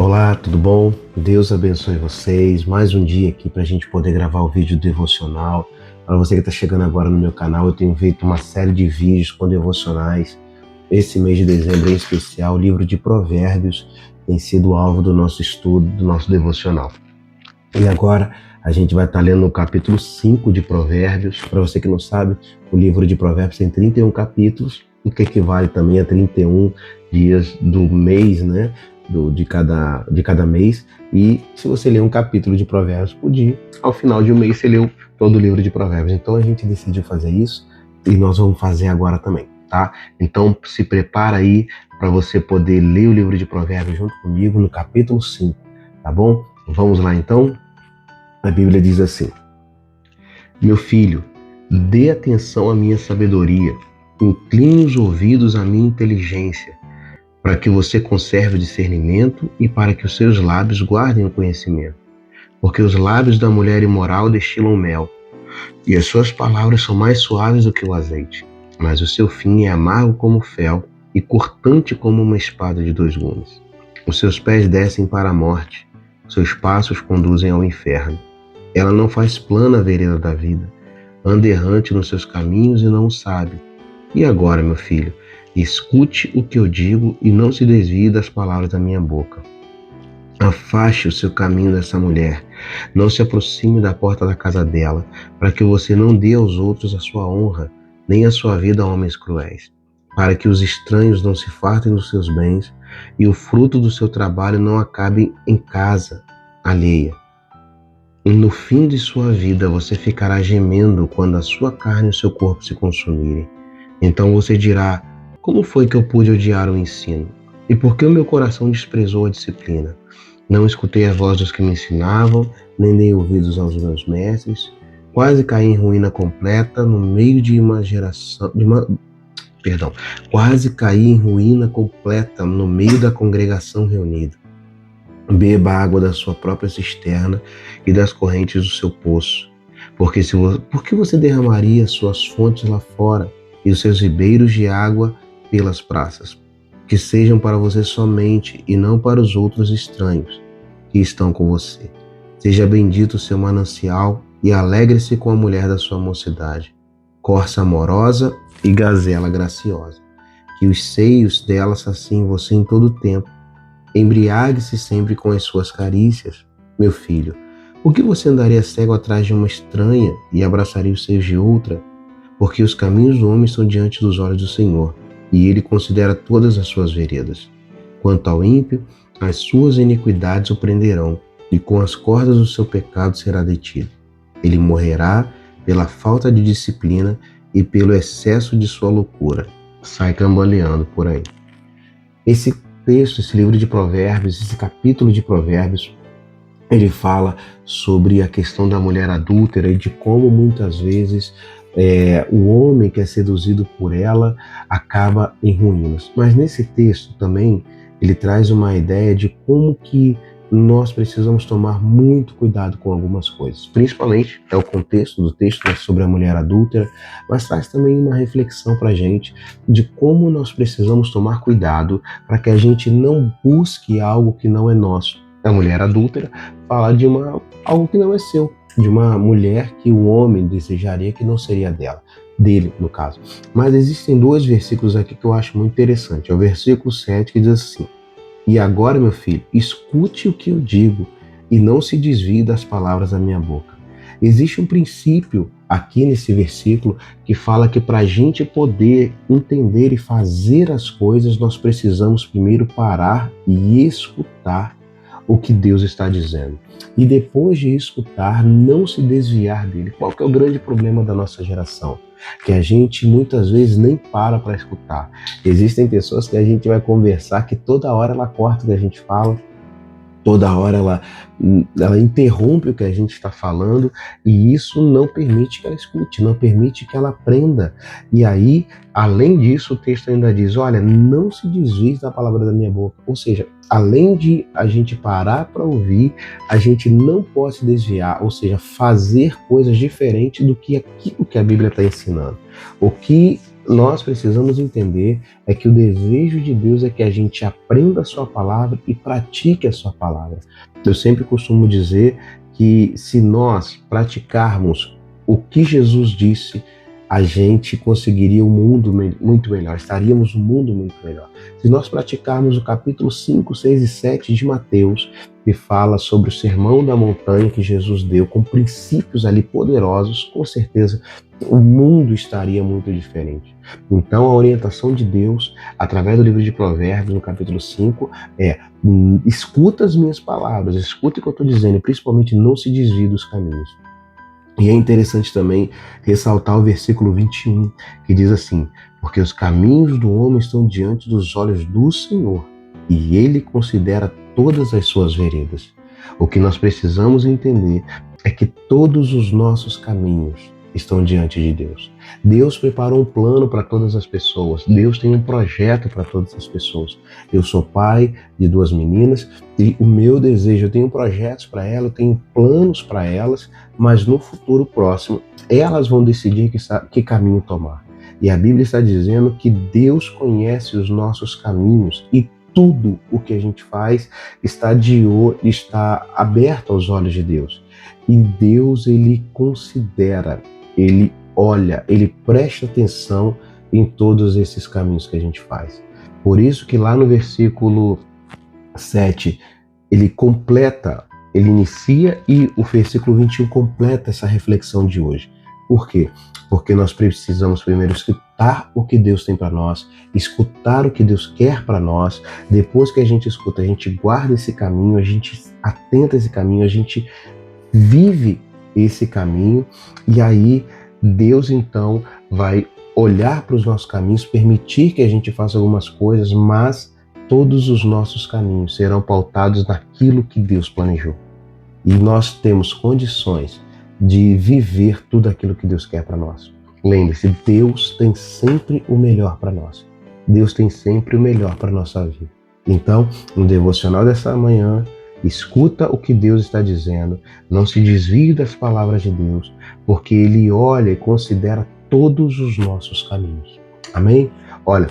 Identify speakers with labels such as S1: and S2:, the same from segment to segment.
S1: Olá, tudo bom? Deus abençoe vocês. Mais um dia aqui para a gente poder gravar o vídeo devocional. Para você que está chegando agora no meu canal, eu tenho feito uma série de vídeos com devocionais. Esse mês de dezembro em especial, o livro de Provérbios tem sido o alvo do nosso estudo, do nosso devocional. E agora a gente vai estar lendo o capítulo 5 de Provérbios. Para você que não sabe, o livro de Provérbios tem 31 capítulos, o que equivale também a 31 dias do mês, né? De cada mês. E se você ler um capítulo de Provérbios por dia, ao final de um mês você leu todo o livro de Provérbios. Então a gente decidiu fazer isso e nós vamos fazer agora também, tá? Então se prepara aí para você poder ler o livro de Provérbios junto comigo no capítulo 5, tá bom? Vamos lá então? A Bíblia diz assim: Meu filho, dê atenção à minha sabedoria, incline os ouvidos à minha inteligência, para que você conserve o discernimento e para que os seus lábios guardem o conhecimento. Porque os lábios da mulher imoral destilam mel, e as suas palavras são mais suaves do que o azeite. Mas o seu fim é amargo como fel e cortante como uma espada de dois gumes. Os seus pés descem para a morte, seus passos conduzem ao inferno. Ela não faz plana a vereda da vida, anda errante nos seus caminhos e não o sabe. E agora, meu filho, escute o que eu digo e não se desvie das palavras da minha boca. Afaste o seu caminho dessa mulher, não se aproxime da porta da casa dela, para que você não dê aos outros a sua honra, nem a sua vida a homens cruéis, para que os estranhos não se fartem dos seus bens e o fruto do seu trabalho não acabe em casa alheia. E no fim de sua vida você ficará gemendo quando a sua carne e o seu corpo se consumirem. Então você dirá: como foi que eu pude odiar o ensino? E por que o meu coração desprezou a disciplina? Não escutei a voz dos que me ensinavam, nem dei ouvidos aos meus mestres. Quase caí em ruína completa no meio de uma geração... Quase caí em ruína completa no meio da congregação reunida. Beba a água da sua própria cisterna e das correntes do seu poço. Por que você derramaria suas fontes lá fora e os seus ribeiros de água pelas praças? Que sejam para você somente e não para os outros estranhos que estão com você. Seja bendito o seu manancial e alegre-se com a mulher da sua mocidade, corça amorosa e gazela graciosa. Que os seios dela saciem você em todo o tempo. Embriague-se sempre com as suas carícias. Meu filho, por que você andaria cego atrás de uma estranha e abraçaria os seios de outra? Porque os caminhos do homem estão diante dos olhos do Senhor, e ele considera todas as suas veredas. Quanto ao ímpio, as suas iniquidades o prenderão, e com as cordas do seu pecado será detido. Ele morrerá pela falta de disciplina e pelo excesso de sua loucura. Sai cambaleando por aí. Esse texto, esse livro de Provérbios, esse capítulo de Provérbios, ele fala sobre a questão da mulher adúltera e de como muitas vezes o homem que é seduzido por ela acaba em ruínas. Mas nesse texto também ele traz uma ideia de como que nós precisamos tomar muito cuidado com algumas coisas. Principalmente é o contexto do texto, né, sobre a mulher adúltera, mas traz também uma reflexão para a gente de como nós precisamos tomar cuidado para que a gente não busque algo que não é nosso. A mulher adúltera fala de algo que não é seu, de uma mulher que o homem desejaria que não seria dele, no caso. Mas existem dois versículos aqui que eu acho muito interessante. É o versículo 7 que diz assim: E agora, meu filho, escute o que eu digo e não se desvie das palavras da minha boca. Existe um princípio aqui nesse versículo que fala que para a gente poder entender e fazer as coisas, nós precisamos primeiro parar e escutar o que Deus está dizendo. E depois de escutar, não se desviar dele. Qual que é o grande problema da nossa geração? Que a gente muitas vezes nem para escutar. Existem pessoas que a gente vai conversar que toda hora ela corta o que a gente fala, toda hora ela interrompe o que a gente está falando, e isso não permite que ela escute, não permite que ela aprenda. E aí, além disso, o texto ainda diz: olha, não se desvie da palavra da minha boca. Ou seja, além de a gente parar para ouvir, a gente não pode se desviar, ou seja, fazer coisas diferentes do que aquilo que a Bíblia está ensinando. O que nós precisamos entender é que o desejo de Deus é que a gente aprenda a sua palavra e pratique a sua palavra. Eu sempre costumo dizer que se nós praticarmos o que Jesus disse, a gente conseguiria um mundo muito melhor, estaríamos um mundo muito melhor. Se nós praticarmos o capítulo 5, 6 e 7 de Mateus, que fala sobre o sermão da montanha que Jesus deu, com princípios ali poderosos, com certeza o mundo estaria muito diferente. Então a orientação de Deus, através do livro de Provérbios, no capítulo 5, é: escuta as minhas palavras, escuta o que eu estou dizendo, e principalmente não se desvie dos caminhos. E é interessante também ressaltar o versículo 21, que diz assim: porque os caminhos do homem estão diante dos olhos do Senhor, e ele considera todas as suas veredas. O que nós precisamos entender é que todos os nossos caminhos estão diante de Deus. Deus preparou um plano para todas as pessoas. Deus tem um projeto para todas as pessoas. Eu sou pai de 2 meninas e o meu desejo, eu tenho projetos para elas, eu tenho planos para elas, mas no futuro próximo elas vão decidir que caminho tomar. E a Bíblia está dizendo que Deus conhece os nossos caminhos e tudo o que a gente faz está aberto aos olhos de Deus. E Deus, ele considera, ele olha, ele presta atenção em todos esses caminhos que a gente faz. Por isso que lá no versículo 7, ele inicia e o versículo 21 completa essa reflexão de hoje. Por quê? Porque nós precisamos primeiro escutar o que Deus tem para nós, escutar o que Deus quer para nós. Depois que a gente escuta, a gente guarda esse caminho, a gente atenta a esse caminho, a gente vive esse caminho, e aí Deus então vai olhar para os nossos caminhos, permitir que a gente faça algumas coisas, mas todos os nossos caminhos serão pautados naquilo que Deus planejou. E nós temos condições de viver tudo aquilo que Deus quer para nós. Lembre-se, Deus tem sempre o melhor para nós. Deus tem sempre o melhor para a nossa vida. Então, no devocional dessa manhã, escuta o que Deus está dizendo, não se desvie das palavras de Deus, porque Ele olha e considera todos os nossos caminhos. Amém? Olha,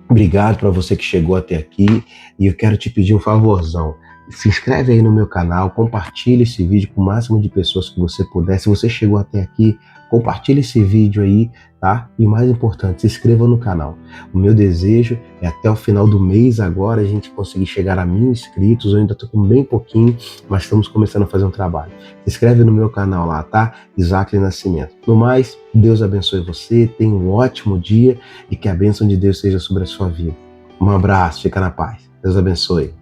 S1: obrigado para você que chegou até aqui, e eu quero te pedir um favorzão. Se inscreve aí no meu canal, compartilha esse vídeo com o máximo de pessoas que você puder. Se você chegou até aqui, compartilha esse vídeo aí, tá? E mais importante, se inscreva no canal. O meu desejo é até o final do mês agora a gente conseguir chegar a 1.000 inscritos. Eu ainda estou com bem pouquinho, mas estamos começando a fazer um trabalho. Se inscreve no meu canal lá, tá? Isaac Nascimento. No mais, Deus abençoe você, tenha um ótimo dia e que a bênção de Deus seja sobre a sua vida. Um abraço, fica na paz. Deus abençoe.